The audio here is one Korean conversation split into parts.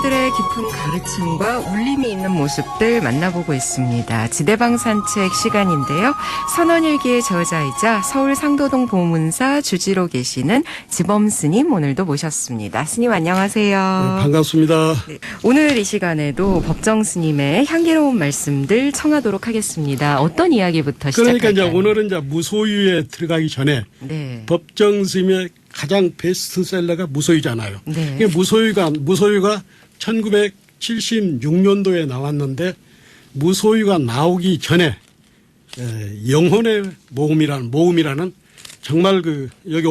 스님들의 깊은 가르침과 울림이 있는 모습들 만나보고 있습니다. 지대방 산책 시간인데요. 선원일기의 저자이자 서울 상도동 보문사 주지로 계시는 지범 스님 오늘도 모셨습니다. 스님 안녕하세요. 네, 반갑습니다. 네, 오늘 이 시간에도 법정 스님의 향기로운 말씀들 청하도록 하겠습니다. 어떤 이야기부터 시작할까요? 그러니까 이제 오늘은 이제 무소유에 들어가기 전에 네. 법정 스님의 가장 베스트셀러가 무소유잖아요. 네. 이게 무소유가 1976년도에 나왔는데 무소유가 나오기 전에 영혼의 모음이라는 정말 여기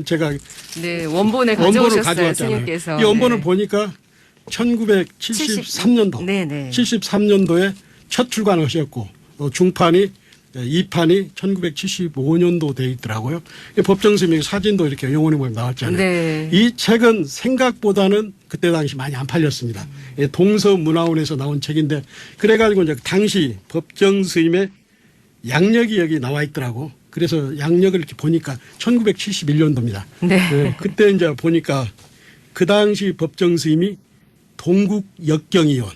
제가 네, 원본을 원본을 가져오셨어요, 가져왔잖아요. 스님께서. 이 원본을 네. 보니까 1973년도, 네네. 73년도에 첫 출간하셨고 중판이 2판이 1975년도 돼 있더라고요. 법정스님의 사진도 이렇게 영혼의 모임 나왔잖아요. 네. 이 책은 생각보다는 그때 당시 많이 안 팔렸습니다. 동서문화원에서 나온 책인데 그래가지고 이제 당시 법정스님의 양력이 여기 나와 있더라고. 그래서 양력을 이렇게 보니까 1971년도입니다. 네. 그때 이제 보니까 그 당시 법정스님이 동국역경위원,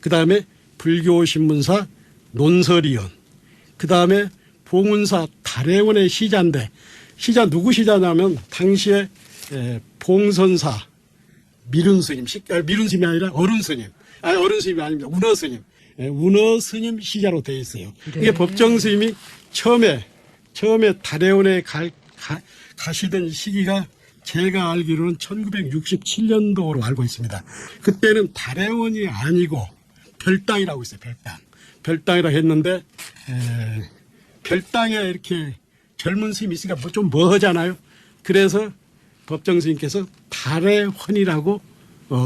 그 다음에 불교신문사 논설위원, 그 다음에 봉은사 달해원의 시자인데, 시자 누구 시자냐면 당시에 봉선사 미륜스님, 미륜스님이 아니라 어른스님, 어른스님이 아닙니다. 운어스님, 운어스님 시자로 되어 있어요. 네. 이게 법정스님이 처음에 달해원에 가시던 시기가 제가 알기로는 1967년도로 알고 있습니다. 그때는 달해원이 아니고 별당이라고 있어요. 별당이라 했는데 별당에 이렇게 젊은 스님이 있으니까 좀 뭐하잖아요. 그래서 법정 스님께서 달해헌이라고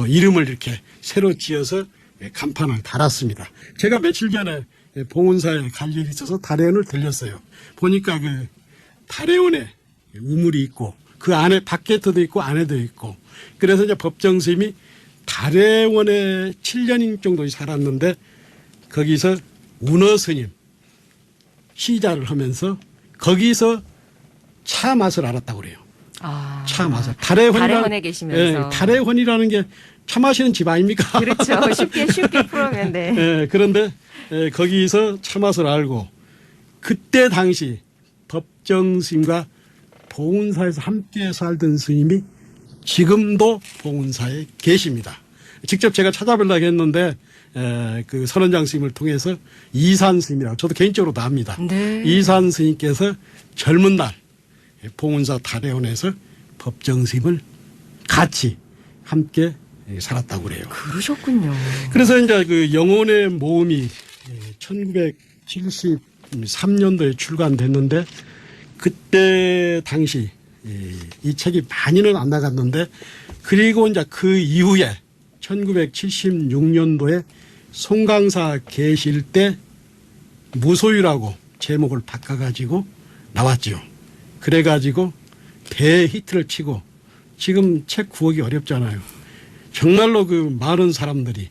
이름을 이렇게 새로 지어서 간판을 달았습니다. 제가 며칠 전에 봉은사에 갈 일이 있어서 달해헌을 들렸어요. 보니까 달해헌에 우물이 있고 그 안에 밖에도 있고 안에도 있고 그래서 이제 법정 스님이 달해헌에 7년 정도 살았는데 거기서 운어스님 시자를 하면서 거기서 차 맛을 알았다고 그래요. 아, 차 맛을. 달해헌에 계시면서. 달해헌이라는 게 차 마시는 집 아닙니까? 그렇죠. 쉽게 풀으면 돼. 그런데 거기서 차 맛을 알고 그때 당시 법정 스님과 봉은사에서 함께 살던 스님이 지금도 봉은사에 계십니다. 직접 제가 찾아보려고 했는데 그 선원장 스님을 통해서 이산 스님이라고 저도 개인적으로도 압니다. 네. 이산 스님께서 젊은 날 봉은사 달해원에서 법정 스님을 같이 함께 살았다고 그래요. 그러셨군요. 그래서 이제 그 영혼의 모음이 1973년도에 출간됐는데 그때 당시 이 책이 많이는 안 나갔는데 그리고 이제 그 이후에 1976년도에 송강사 계실 때 무소유라고 제목을 바꿔가지고 나왔죠. 그래가지고 대히트를 치고 지금 책 구하기 어렵잖아요. 정말로 많은 사람들이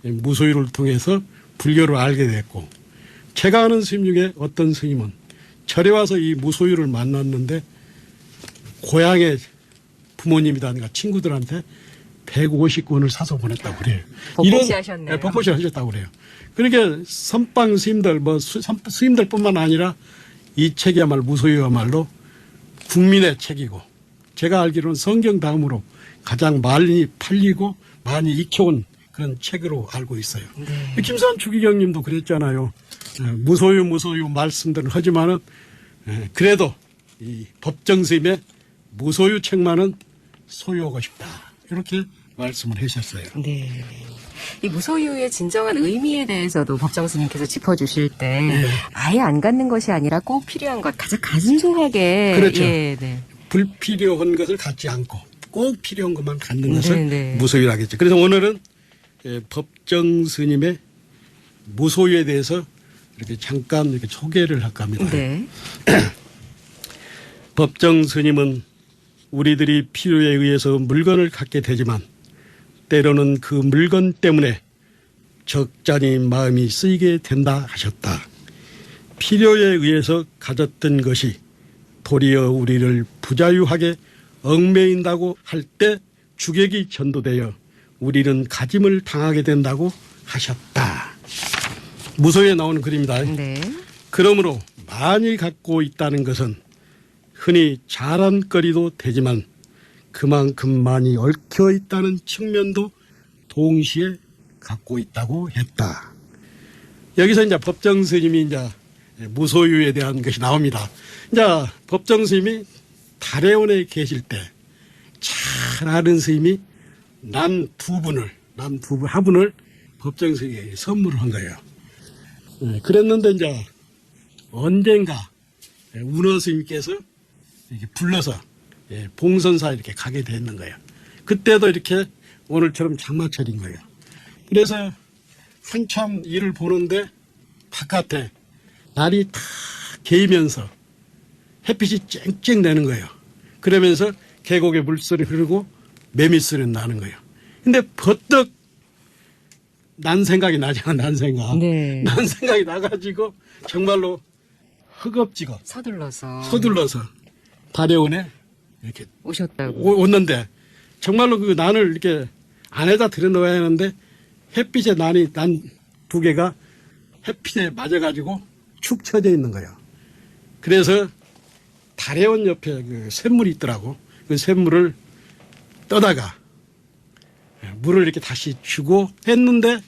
무소유를 통해서 불교를 알게 됐고 제가 아는 스님 중에 어떤 스님은 절에 와서 이 무소유를 만났는데 고향의 부모님이라든가 친구들한테 150권을 사서 보냈다고 그래요. 벚꽃이 하셨네요. 벚꽃이 하셨다고 그래요. 그러니까 선방 스님들, 스님들뿐만 아니라 이 책이야말로 무소유야말로 국민의 책이고 제가 알기로는 성경 다음으로 가장 많이 팔리고 많이 익혀온 그런 책으로 알고 있어요. 네. 김산 추기경님도 그랬잖아요. 무소유 말씀들은 하지만은 그래도 이 법정 스님의 무소유 책만은 소유하고 싶다. 이렇게 말씀을 하셨어요. 네. 이 무소유의 진정한 의미에 대해서도 법정 스님께서 짚어주실 때 아예 안 갖는 것이 아니라 꼭 필요한 것 가장 간소하게 그렇죠. 네. 불필요한 것을 갖지 않고 꼭 필요한 것만 갖는 것을 네. 무소유라 하겠죠. 그래서 오늘은 법정 스님의 무소유에 대해서 이렇게 잠깐 이렇게 소개를 할까 합니다. 네. 법정 스님은 우리들이 필요에 의해서 물건을 갖게 되지만 때로는 그 물건 때문에 적잖이 마음이 쓰이게 된다 하셨다. 필요에 의해서 가졌던 것이 도리어 우리를 부자유하게 얽매인다고 할 때 주객이 전도되어 우리는 가짐을 당하게 된다고 하셨다. 무소유에 나오는 글입니다. 네. 그러므로 많이 갖고 있다는 것은 흔히 자랑거리도 되지만 그만큼 많이 얽혀 있다는 측면도 동시에 갖고 있다고 했다. 여기서 이제 법정 스님이 이제 무소유에 대한 것이 나옵니다. 이제 법정 스님이 달해원에 계실 때 잘 아는 스님이 남 두 분을 화분을 법정 스님에게 선물을 한 거예요. 그랬는데 이제 언젠가 운어 스님께서 이렇게 불러서 봉선사 이렇게 가게 됐는 거예요. 그때도 이렇게 오늘처럼 장마철인 거예요. 그래서 한참 일을 보는데 바깥에 날이 다 개이면서 햇빛이 쨍쨍 내는 거예요. 그러면서 계곡에 물소리 흐르고 매미소리 나는 거예요. 근데 버떡 난 생각이 나잖아, 난 생각. 네. 난 생각이 나가지고 정말로 허겁지겁 서둘러서 달해원에 이렇게 오셨다고. 왔는데 정말로 그 난을 이렇게 안에다 들여놓아야 하는데 햇빛에 난 두 개가 햇빛에 맞아가지고 축 처져 있는 거예요. 그래서 달해원 옆에 그 샘물이 있더라고. 그 샘물을 떠다가 물을 이렇게 다시 주고 했는데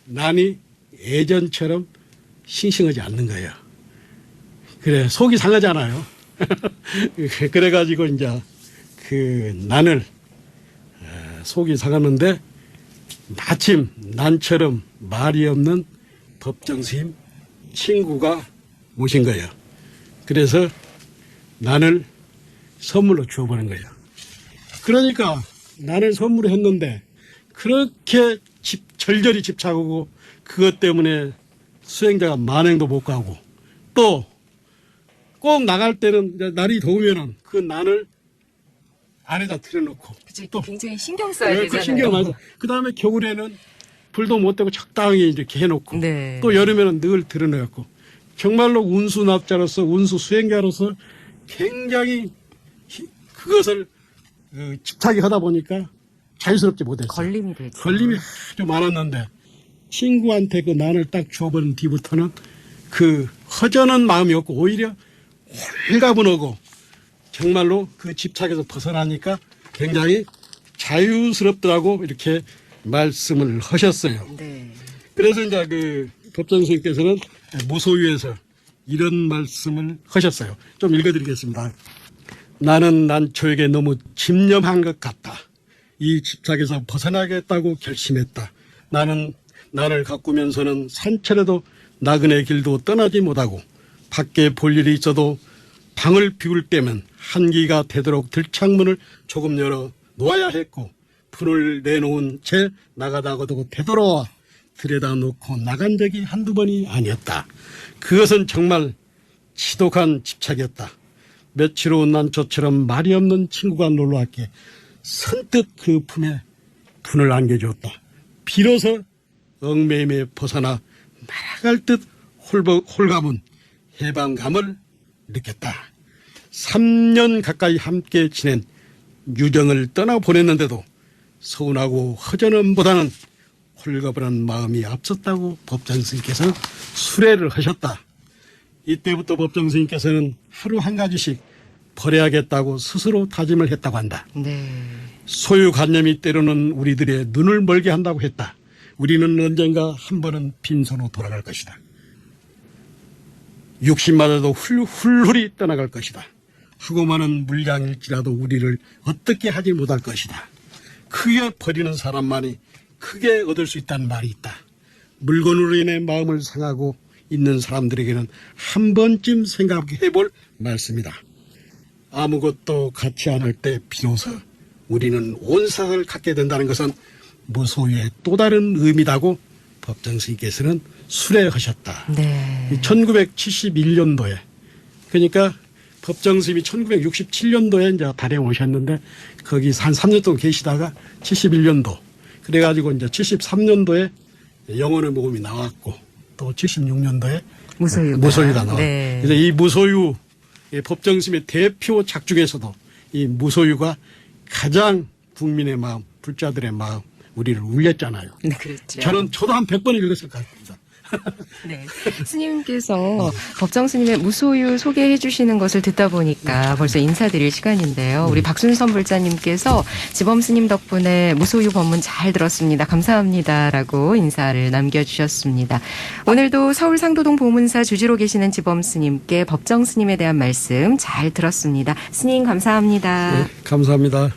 난이 예전처럼 싱싱하지 않는 거예요. 그래, 속이 상하잖아요. 그래가지고 이제 그 난을 속이 상하는데 마침 난처럼 말이 없는 법정 스님 친구가 오신 거예요. 그래서 난을 선물로 주어보는 거예요. 그러니까 난을 선물을 했는데 그렇게 절절히 집착하고 그것 때문에 수행자가 만행도 못 가고 또 꼭 나갈 때는 이제 날이 더우면은 그 난을 안에다 들여놓고 또 굉장히 신경 써야 되잖아요. 그 신경 많이. 그 다음에 겨울에는 불도 못 대고 적당히 이렇게 해놓고 네. 또 여름에는 늘 들여놓고 정말로 운수납자로서 운수 수행자로서 굉장히 그것을 집착이 하다 보니까 자유스럽지 못했어요. 걸림이 되죠. 걸림이 아주 많았는데 친구한테 그 난을 딱 줘버린 뒤부터는 그 허전한 마음이었고 오히려 홀가분하고 정말로 그 집착에서 벗어나니까 굉장히 자유스럽더라고 이렇게 말씀을 하셨어요. 네. 그래서 이제 그 법정 스님께서는 무소유에서 이런 말씀을 하셨어요. 좀 읽어드리겠습니다. 나는 난초에게 너무 집념한 것 같다. 이 집착에서 벗어나겠다고 결심했다. 나는 나를 가꾸면서는 산천에도 나그네 길도 떠나지 못하고 밖에 볼 일이 있어도 방을 비울 때면 한기가 되도록 들창문을 조금 열어 놓아야 했고 불을 내놓은 채 나가다가도 되돌아와 들여다 놓고 나간 적이 한두 번이 아니었다. 그것은 정말 지독한 집착이었다. 며칠 후 난 저처럼 말이 없는 친구가 놀러왔기에 선뜻 그 품에 분을 안겨주었다. 비로소 얽매임에 벗어나 날아갈 듯 홀가문 해방감을 느꼈다. 3년 가까이 함께 지낸 유정을 떠나보냈는데도 서운하고 허전함보다는 홀가분한 마음이 앞섰다고 법정 스님께서는 수레를 하셨다. 이때부터 법정 스님께서는 하루 한 가지씩 버려야겠다고 스스로 다짐을 했다고 한다. 네. 소유관념이 때로는 우리들의 눈을 멀게 한다고 했다. 우리는 언젠가 한 번은 빈손으로 돌아갈 것이다. 육신마저도 훌훌히 떠나갈 것이다. 하고 많은 물량일지라도 우리를 어떻게 하지 못할 것이다. 크게 버리는 사람만이 크게 얻을 수 있다는 말이 있다. 물건으로 인해 마음을 상하고 있는 사람들에게는 한 번쯤 생각해 볼 말씀이다. 아무것도 갖지 않을 때 비로소 우리는 온 세상을 갖게 된다는 것은 무소유의 또 다른 의미다고 법정 스님께서는 수레하셨다. 네. 1971년도에 그러니까 법정 스님이 1967년도에 이제 달에 오셨는데 거기 한 3년 동안 계시다가 71년도 그래가지고 이제 73년도에 영혼의 모험이 나왔고 또 76년도에 무소유가 나왔고 네. 그래서 이 무소유 법정 스님의 대표 작 중에서도 이 무소유가 가장 국민의 마음 불자들의 마음, 우리를 울렸잖아요. 네, 그렇죠. 저도 한 100번 읽었을 것 같습니다. 네. 스님께서 법정 스님의 무소유 소개해 주시는 것을 듣다 보니까 벌써 인사드릴 시간인데요. 우리 박순선 불자님께서 지범 스님 덕분에 무소유 법문 잘 들었습니다. 감사합니다라고 인사를 남겨주셨습니다. 오늘도 서울 상도동 보문사 주지로 계시는 지범 스님께 법정 스님에 대한 말씀 잘 들었습니다. 스님 감사합니다. 네, 감사합니다.